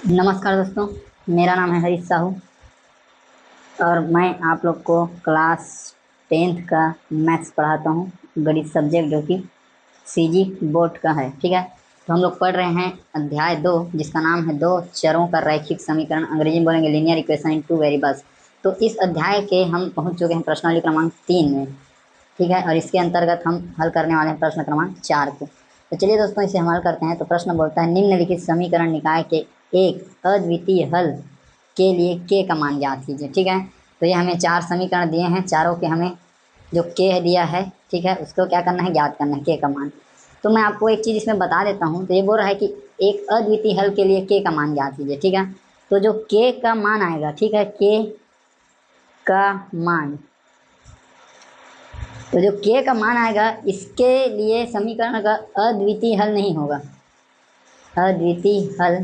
नमस्कार दोस्तों, मेरा नाम है हरीश साहू और मैं आप लोग को क्लास 10th का मैथ्स पढ़ाता हूँ। गणित सब्जेक्ट जो कि सीजी बोर्ड का है। ठीक है, तो हम लोग पढ़ रहे हैं अध्याय 2 जिसका नाम है दो चरों का रैखिक समीकरण, अंग्रेजी में बोलेंगे linear equation in two variables. तो इस अध्याय के हम पहुँच चुके हैं प्रश्नावली क्रमांक 3 में। ठीक है, और इसके अंतर्गत हम हल करने वाले हैं प्रश्न क्रमांक 4 को। तो चलिए दोस्तों, इसे हम हल करते हैं। तो प्रश्न बोलता है निम्नलिखित समीकरण निकाय के एक अद्वितीय हल के लिए के का मान ज्ञात कीजिए। ठीक है, तो ये हमें 4 समीकरण दिए हैं, चारों के हमें जो के दिया है, ठीक है, उसको क्या करना है, ज्ञात करना है के का मान। तो मैं आपको एक चीज़ इसमें बता देता हूँ। तो ये बोल रहा है कि एक अद्वितीय हल के लिए के का मान ज्ञात कीजिए। ठीक है, तो जो के का मान आएगा, ठीक है, के का मान, तो जो के का मान आएगा इसके लिए समीकरण का अद्वितीय हल नहीं होगा, अद्वितीय हल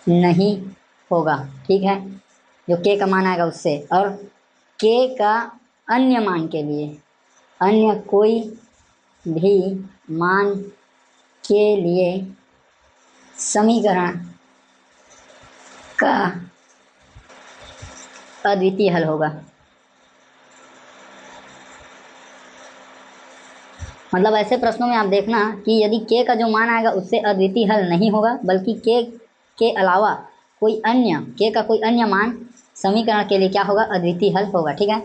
नहीं होगा। ठीक है, जो के का मान आएगा उससे, और के का अन्य मान के लिए, अन्य कोई भी मान के लिए समीकरण का अद्वितीय हल होगा। मतलब ऐसे प्रश्नों में आप देखना कि यदि के का जो मान आएगा उससे अद्वितीय हल नहीं होगा, बल्कि के अलावा कोई अन्य, के का कोई अन्य मान समीकरण के लिए क्या होगा, अद्वितीय हल होगा। ठीक है,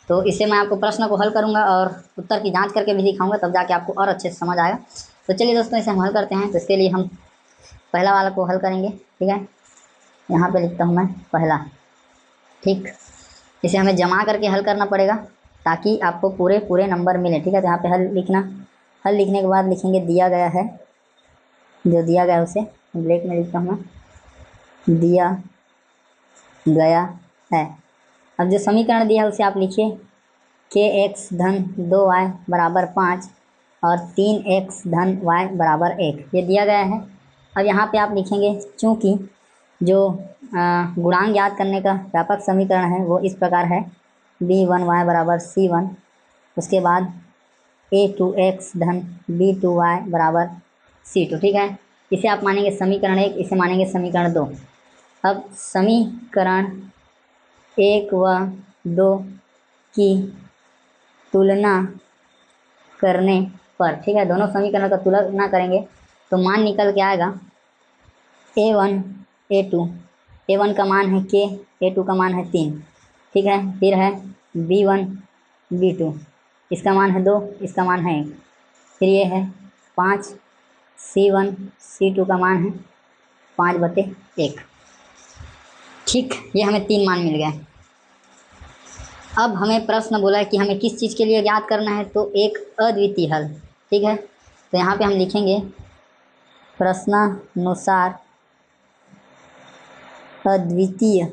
तो इससे मैं आपको प्रश्न को हल करूंगा और उत्तर की जांच करके भी दिखाऊंगा, तब जाके आपको और अच्छे से समझ आएगा। तो चलिए दोस्तों, इसे हम हल करते हैं। तो इसके लिए हम पहला वाला को हल करेंगे। ठीक है, यहाँ पे लिखता हूँ मैं पहला। ठीक, इसे हमें जमा करके हल करना पड़ेगा ताकि आपको पूरे पूरे नंबर मिले। ठीक है, तो यहाँ पे हल लिखना, हल लिखने के बाद लिखेंगे दिया गया है, जो दिया गया है उसे ब्लैक में लिखता हूँ मैं, दिया गया है। अब जो समीकरण दिया है उसे आप लिखिए, के एक्स धन 2y बराबर 5 और 3x धन y बराबर 1, ये दिया गया है। अब यहाँ पे आप लिखेंगे, चूँकि जो गुणांक ज्ञात करने का व्यापक समीकरण है वो इस प्रकार है, b1y बराबर c1, उसके बाद a2x धन b2y बराबर c2। ठीक है, इसे आप मानेंगे समीकरण 1, इसे मानेंगे समीकरण 2। अब समीकरण 1 व 2 की तुलना करने पर, ठीक है, दोनों समीकरण का तुलना करेंगे तो मान निकल के आएगा a1 a2, a1 का मान है k, a2 का मान है 3। ठीक है, फिर है b1 b2, इसका मान है 2, इसका मान है 1। फिर ये है 5, c1 c2 का मान है 5/1। ठीक, ये हमें 3 मान मिल गए। अब हमें प्रश्न बोला है कि हमें किस चीज़ के लिए ज्ञात करना है, तो एक अद्वितीय हल। ठीक है, तो यहाँ पे हम लिखेंगे प्रश्नानुसार अद्वितीय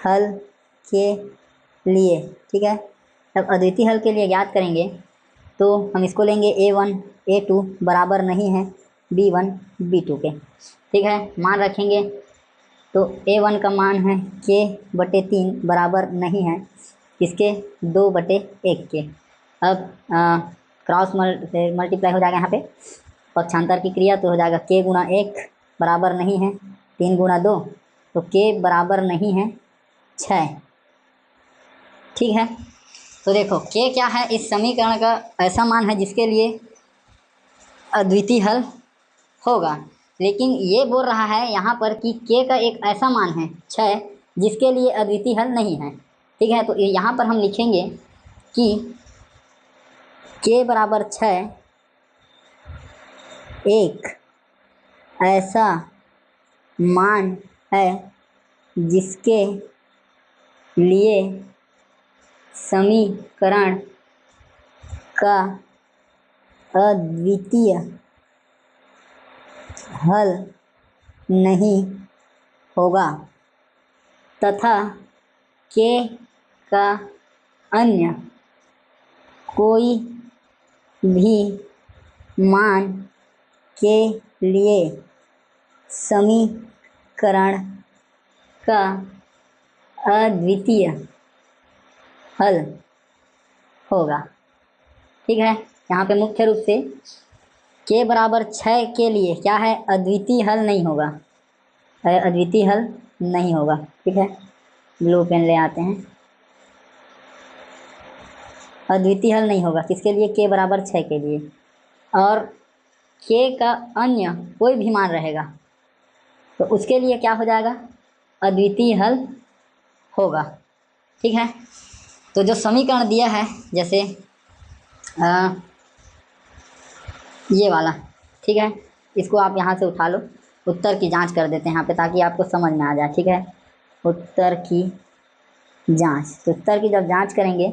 हल के लिए। ठीक है, अब अद्वितीय हल के लिए ज्ञात करेंगे तो हम इसको लेंगे a1 a2 बराबर नहीं है b1 b2 के। ठीक है, मान रखेंगे तो a1 का मान है k/3 बराबर नहीं है इसके 2/1 के। अब क्रॉस मल्टीप्लाई हो जाएगा यहाँ पे, पक्षांतर की क्रिया, तो हो जाएगा k गुणा 1 बराबर नहीं है 3 गुणा 2, तो k बराबर नहीं है 6। ठीक है, तो देखो k क्या है, इस समीकरण का ऐसा मान है जिसके लिए अद्वितीय हल होगा। लेकिन ये बोल रहा है यहाँ पर कि k का एक ऐसा मान है 6 जिसके लिए अद्वितीय हल नहीं है। ठीक है, तो यहाँ पर हम लिखेंगे कि k बराबर 6 एक ऐसा मान है जिसके लिए समीकरण का अद्वितीय हल नहीं होगा तथा k का अन्य कोई भी मान के लिए समीकरण का अद्वितीय हल होगा। ठीक है, यहाँ पे मुख्य रूप से के बराबर 6 के लिए क्या है, अद्वितीय हल नहीं होगा, अद्वितीय हल नहीं होगा। ठीक है, ब्लू पेन ले आते हैं। अद्वितीय हल नहीं होगा किसके लिए, के बराबर 6 के लिए। और के का अन्य कोई भी मान रहेगा तो उसके लिए क्या हो जाएगा, अद्वितीय हल होगा। ठीक है, तो जो समीकरण दिया है जैसे ये वाला, ठीक है, इसको आप यहाँ से उठा लो, उत्तर की जांच कर देते हैं यहाँ पे ताकि आपको समझ में आ जाए। ठीक है, उत्तर की जांच, तो उत्तर की जब जांच करेंगे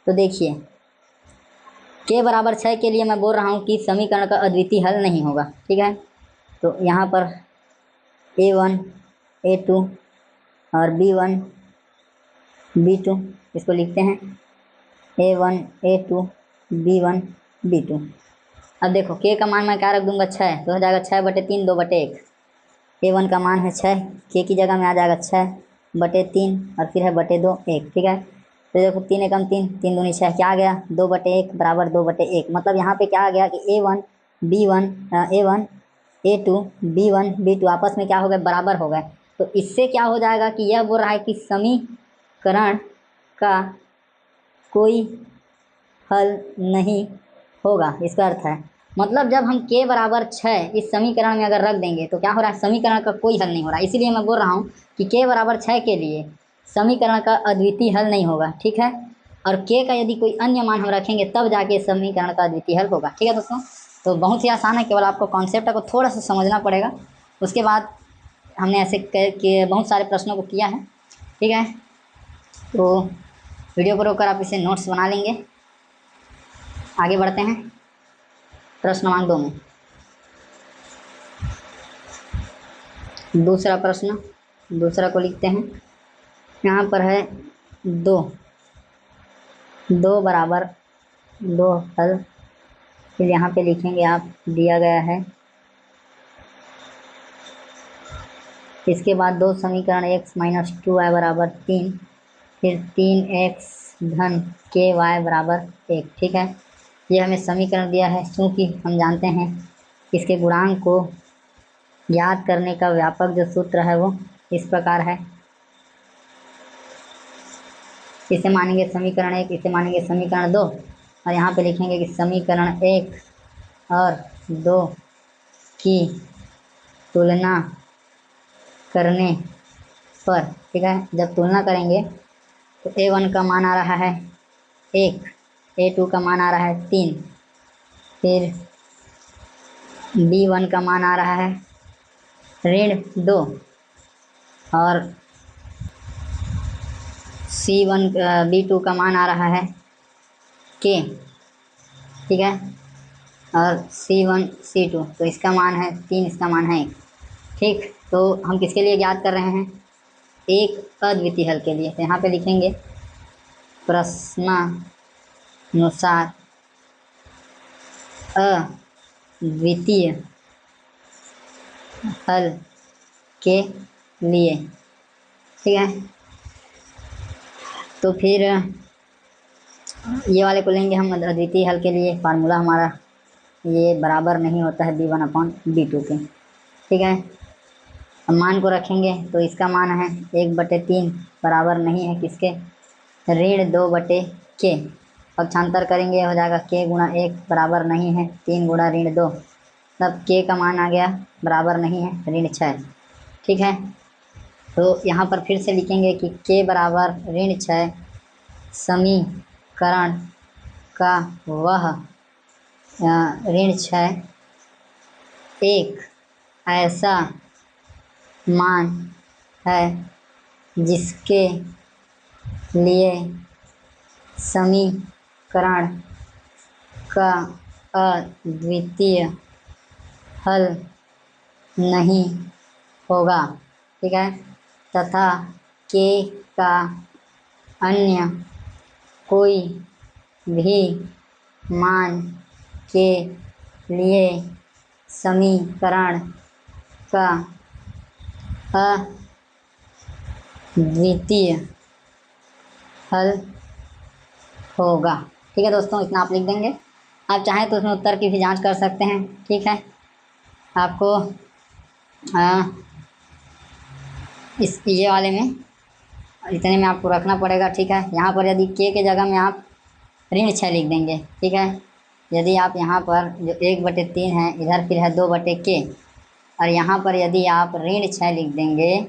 तो देखिए के बराबर 6 के लिए मैं बोल रहा हूँ कि समीकरण का अद्वितीय हल नहीं होगा। ठीक है, तो यहाँ पर A1 A2 और B1 B2 इसको लिखते हैं A1 A2 B1 B2। अब देखो के का मान मैं क्या रख दूंगा, 6, तो हो जाएगा 6/3 2/1। A1 का मान है 6, के की जगह में आ जाएगा 6/3 और फिर है बटे 2 1। ठीक है, तो देखो 3 एकम 3, 3 दूनी 6, क्या आ गया 2/1 बराबर 2/1। मतलब यहाँ पे क्या आ गया कि A1 A2 B1 B2 आपस में क्या हो गए, बराबर हो गए। तो इससे क्या हो जाएगा कि यह बोल रहा है कि समीकरण का कोई हल नहीं होगा। इसका अर्थ है मतलब जब हम के बराबर 6 इस समीकरण में अगर रख देंगे तो क्या हो रहा है, समीकरण का कोई हल नहीं हो रहा है। इसीलिए मैं बोल रहा हूँ कि के बराबर 6 के लिए समीकरण का अद्वितीय हल नहीं होगा। ठीक है, और के का यदि कोई अन्य मान हम रखेंगे तब जाके समीकरण का अद्वितीय हल होगा। ठीक है दोस्तों, तो बहुत ही आसान है, केवल आपको कॉन्सेप्ट को थोड़ा सा समझना पड़ेगा। उसके बाद हमने ऐसे के बहुत सारे प्रश्नों को किया है। ठीक है, तो वीडियो को रोककर आप इसे नोट्स बना लेंगे। आगे बढ़ते हैं प्रश्न क्रमांक 2 में। दूसरा प्रश्न, दूसरा को लिखते हैं। यहाँ पर है 2 बराबर 2 हल, फिर यहाँ पे लिखेंगे आप दिया गया है, इसके बाद 2 समीकरण x - 2y बराबर 3, फिर 3x धन ky बराबर 1। ठीक है, ये हमें समीकरण दिया है। क्योंकि हम जानते हैं इसके गुणांक को ज्ञात करने का व्यापक जो सूत्र है वो इस प्रकार है, इसे मानेंगे समीकरण 1, इसे मानेंगे समीकरण 2, और यहाँ पे लिखेंगे कि समीकरण 1 और 2 की तुलना करने पर। ठीक है, जब तुलना करेंगे तो A1 का मान आ रहा है 1, A2 का मान आ रहा है 3, फिर B1 का मान आ रहा है -2 और B2 का मान आ रहा है K। ठीक है, और C1 C2, तो इसका मान है 3, इसका मान है 1। ठीक, तो हम किसके लिए ज्ञात कर रहे हैं, एक अद्वितीय हल के लिए। तो यहाँ पे लिखेंगे प्रश्नानुसार अद्वितीय हल के लिए। ठीक है, तो फिर ये वाले को लेंगे हम अद्वितीय हल के लिए। फार्मूला हमारा ये बराबर नहीं होता है B1/B2 के। ठीक है, अब मान को रखेंगे तो इसका मान है 1/3 बराबर नहीं है किसके, -2/k। पक्षांतर करेंगे हो जाएगा k गुणा 1 बराबर नहीं है 3 गुणा -2, तब k का मान आ गया बराबर नहीं है -6। ठीक है, तो यहाँ पर फिर से लिखेंगे कि k बराबर -6 समीकरण का वह -6 एक ऐसा मान है जिसके लिए समीकरण का अद्वितीय हल नहीं होगा। ठीक है, तथा k का अन्य कोई भी मान के लिए समीकरण का अद्वितीय हल होगा। ठीक है दोस्तों, इतना आप लिख देंगे। आप चाहें तो उसमें उत्तर की भी जांच कर सकते हैं। ठीक है, आपको इस ये वाले में इतने में आपको रखना पड़ेगा। ठीक है, यहाँ पर यदि के जगह में आप ऋण 6 लिख देंगे। ठीक है, यदि आप यहाँ पर जो 1/3 है, इधर फिर है 2/k, और यहाँ पर यदि आप ऋण 6 लिख देंगे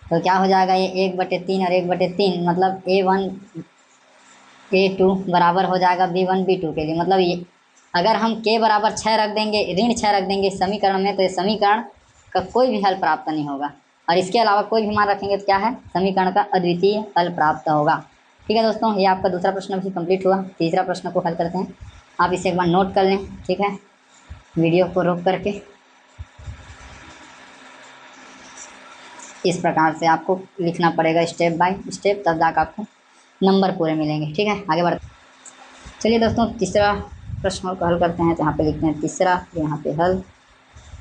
तो क्या हो जाएगा, ये 1/3 और 1/3 मतलब A1 A2 बराबर हो जाएगा B1 B2 के लिए। मतलब ये अगर हम k बराबर 6 रख देंगे, ऋण 6 रख देंगे समीकरण में, तो ये समीकरण का कोई भी हल प्राप्त नहीं होगा, और इसके अलावा कोई भी मान रखेंगे तो क्या है, समीकरण का अद्वितीय हल प्राप्त होगा। ठीक है दोस्तों, ये आपका दूसरा प्रश्न भी कंप्लीट हुआ। तीसरा प्रश्न को हल करते हैं। आप इसे एक बार नोट कर लें। ठीक है, वीडियो को रोक करके इस प्रकार से आपको लिखना पड़ेगा स्टेप बाय स्टेप, तब जाकर आपको नंबर पूरे मिलेंगे। ठीक है, आगे बढ़ते। चलिए दोस्तों, तीसरा प्रश्न को हल करते हैं। तो यहाँ पे लिखते हैं तीसरा, यहाँ पे हल,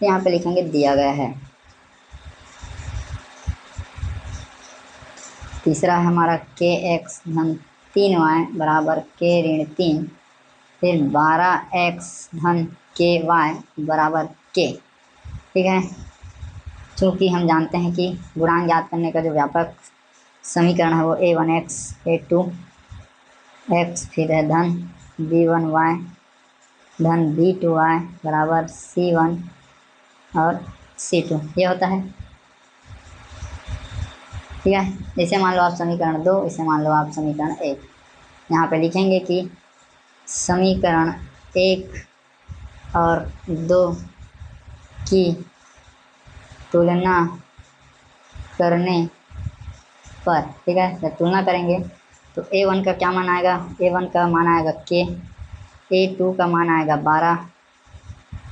यहाँ पे लिखेंगे दिया गया है। तीसरा है हमारा kx धन 3y बराबर k ऋण 3, फिर 12x धन ky बराबर k। ठीक है, चूँकि हम जानते हैं कि गुणांक ज्ञात करने का जो व्यापक समीकरण है वो A1x A2x फिर है धन B1y धन B2y बराबर C1 और C2 ये होता है। ठीक है, इसे मान लो आप समीकरण 2, इसे मान लो आप समीकरण 1। यहाँ पे लिखेंगे कि समीकरण 1 और 2 की तुलना करने पर, ठीक है, जब तुलना करेंगे तो A1 का क्या मान आएगा, A1 का मान आएगा k, A2 का मान आएगा 12,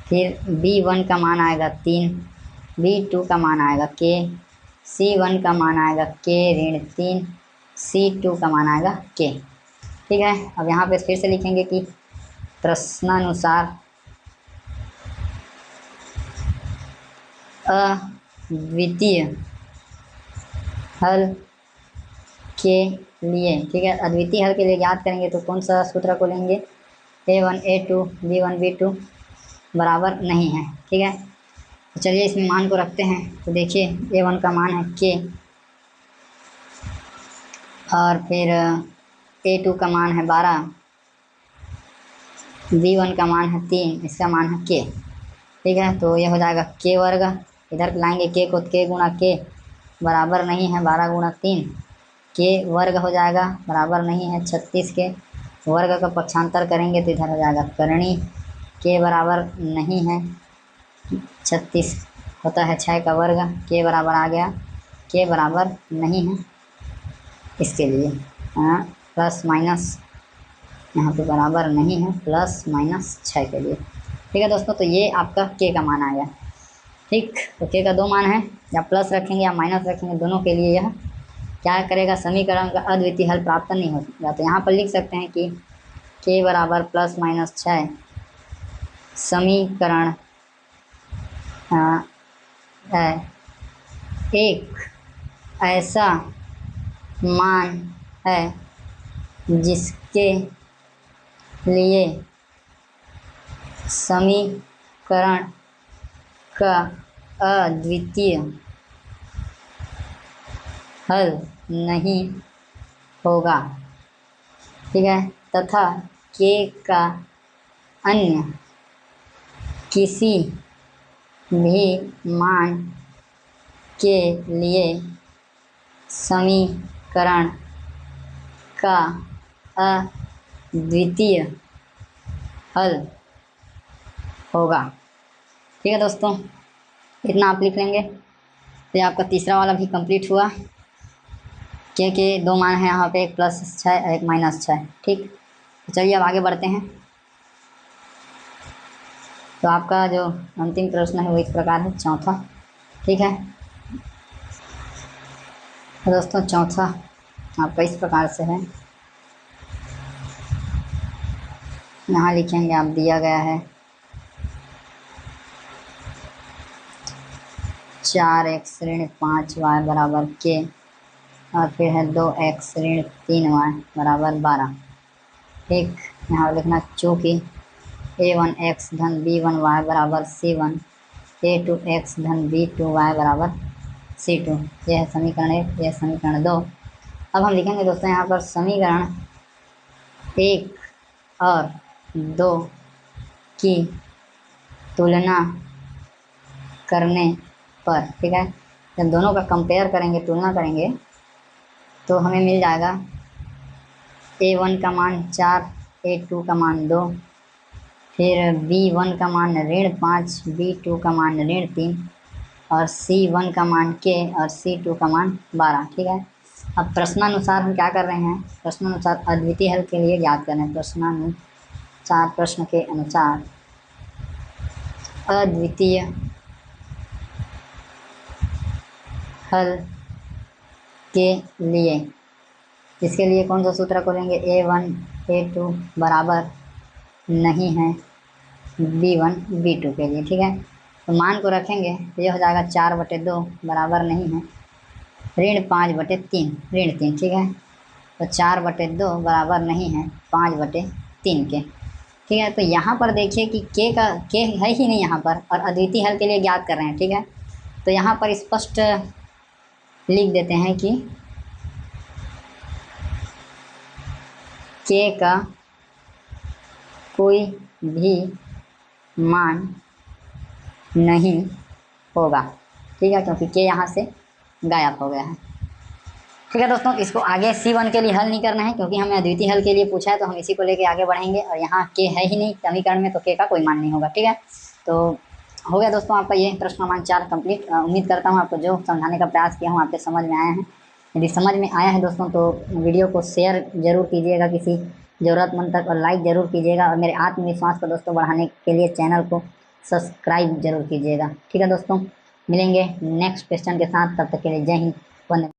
फिर B1 का मान आएगा 3, B2 का मान आएगा k, C1 का मान आएगा k ऋण 3, C2 का मान आएगा k। ठीक है, अब यहाँ पे फिर से लिखेंगे कि प्रश्नानुसार अद्वितीय हल के लिए, ठीक है, अद्वितीय हल के लिए ज्ञात करेंगे तो कौन सा सूत्र को लेंगे, A1 A2 B1 B2 बराबर नहीं है। ठीक है, तो चलिए इसमें मान को रखते हैं। तो देखिए A1 का मान है k, और फिर A2 का मान है 12, B1 का मान है 3, इसका मान है k। ठीक है, तो ये हो जाएगा k वर्ग, इधर लाएंगे k को, k गुणा k बराबर नहीं है 12 गुणा 3, k वर्ग हो जाएगा बराबर नहीं है 36 के, वर्ग का पक्षांतर करेंगे तो इधर हो जाएगा करणी, k बराबर नहीं है 36 होता है 6 का वर्ग, k बराबर आ गया, k बराबर नहीं है इसके लिए प्लस माइनस यहाँ पे बराबर नहीं है, प्लस माइनस 6 के लिए। ठीक है दोस्तों, तो ये आपका k का मान आ गया। ठीक, तो k का 2 मान है, या प्लस रखेंगे या माइनस रखेंगे, दोनों के लिए यह क्या करेगा, समीकरण का अद्वितीय हल प्राप्त नहीं होगा। तो यहाँ पर लिख सकते हैं कि k बराबर प्लस माइनस 6 समीकरण है एक ऐसा मान है जिसके लिए समीकरण का अद्वितीय हल नहीं होगा। ठीक है, तथा k का अन्य किसी भी मान के लिए समीकरण का अद्वितीय हल होगा। ठीक है दोस्तों, इतना आप लिख लेंगे तो आपका तीसरा वाला भी कंप्लीट हुआ। के 2 मान है यहाँ पे, एक प्लस 6 एक माइनस 6। ठीक, तो चलिए अब आगे बढ़ते हैं। तो आपका जो अंतिम प्रश्न है वो इस प्रकार है, चौथा। ठीक है, तो दोस्तों चौथा आपका इस प्रकार से है, यहाँ लिखेंगे आप, दिया गया है 4x ऋण 5y बराबर k, और फिर है 2x ऋण 3y बराबर 12। ठीक, यहाँ लिखना चूँकि a1x धन b1y बराबर c1, a2x धन b2y बराबर c2। यह है समीकरण 1, यह समीकरण 2। अब हम लिखेंगे दोस्तों यहाँ पर समीकरण 1 और 2 की तुलना करने पर, ठीक है, जब दोनों का कंपेयर करेंगे, तुलना करेंगे, तो हमें मिल जाएगा a1 का मान 4, a2 का मान 2, फिर b1 का मान -5, b2 का मान -3 और c1 का मान k और c2 का मान 12, ठीक है। अब प्रश्नानुसार हम क्या कर रहे हैं, प्रश्नानुसार अद्वितीय हल के लिए ज्ञात करना है। प्रश्नानुसार, प्रश्न के अनुसार अद्वितीय हल के लिए, इसके लिए कौन सा सूत्र खोलेंगे, a1 a2 बराबर नहीं है b1 b2 के लिए, ठीक है। तो मान को रखेंगे तो ये हो जाएगा 4/2 बराबर नहीं है -5/3, ऋण 3, ठीक है। तो 4/2 बराबर नहीं है 5/3 के, ठीक है। तो यहाँ पर देखिए कि के है ही नहीं यहाँ पर, और अद्वितीय हल के लिए ज्ञात कर रहे हैं, ठीक है। तो यहाँ पर स्पष्ट लिख देते हैं कि के का कोई भी मान नहीं होगा, ठीक है, क्योंकि के यहाँ से गायब हो गया है, ठीक है दोस्तों। इसको आगे C1 के लिए हल नहीं करना है, क्योंकि हमें अद्वितीय हल के लिए पूछा है, तो हम इसी को लेके आगे बढ़ेंगे। और यहाँ के है ही नहीं समीकरण में, तो के का कोई मान नहीं होगा, ठीक है। तो हो गया दोस्तों आपका ये प्रश्न क्रमांक 4 कंप्लीट। उम्मीद करता हूँ आपको जो समझाने का प्रयास किया हूँ आपके समझ में आया है। यदि समझ में आया है दोस्तों तो वीडियो को शेयर जरूर कीजिएगा किसी ज़रूरतमंद तक, और लाइक ज़रूर कीजिएगा, और मेरे आत्मविश्वास को दोस्तों बढ़ाने के लिए चैनल को सब्सक्राइब जरूर कीजिएगा, ठीक है दोस्तों। मिलेंगे नेक्स्ट क्वेश्चन के साथ, तब तक के लिए जय हिंद, वंदे।